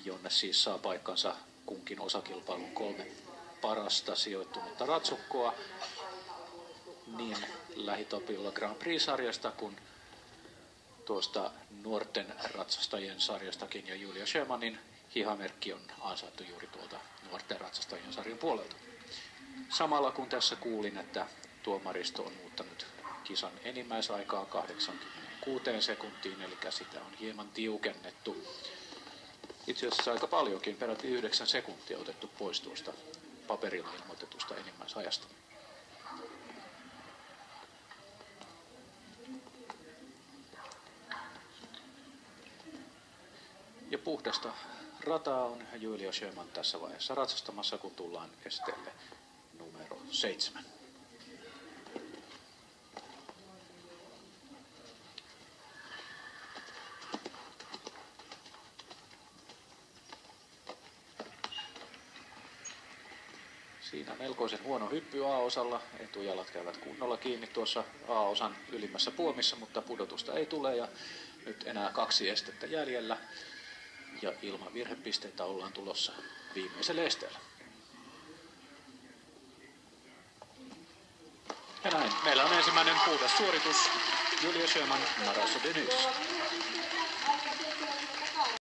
jonne siis saa paikkansa kunkin osakilpailun 3 parasta sijoittunutta ratsukkoa niin lähitopilla Grand Prix-sarjasta kuin tuosta nuorten ratsastajien sarjastakin, ja Julia Sjömanin hihamerkki on ansaittu juuri tuolta nuorten ratsastajien sarjan puolelta. Samalla kun tässä kuulin, että tuomaristo on muuttanut kisan enimmäisaikaa 86 sekuntiin, eli sitä on hieman tiukennettu. Itse asiassa aika paljonkin, peräti 9 sekuntia otettu pois tuosta paperilla ilmoitetusta enimmäisajasta. Ja puhdasta rataa on Julia Sjöman tässä vaiheessa ratsastamassa, kun tullaan esteelle numero 7. Siinä melkoisen huono hyppy A-osalla. Etujalat käyvät kunnolla kiinni tuossa A-osan ylimmässä puomissa, mutta pudotusta ei tule ja nyt enää 2 estettä jäljellä. Ja ilman virhepisteitä ollaan tulossa viimeiselle esteelle. Ja näin, meillä on ensimmäinen puhdas suoritus. Julia Sjöman, Marasso de Nys.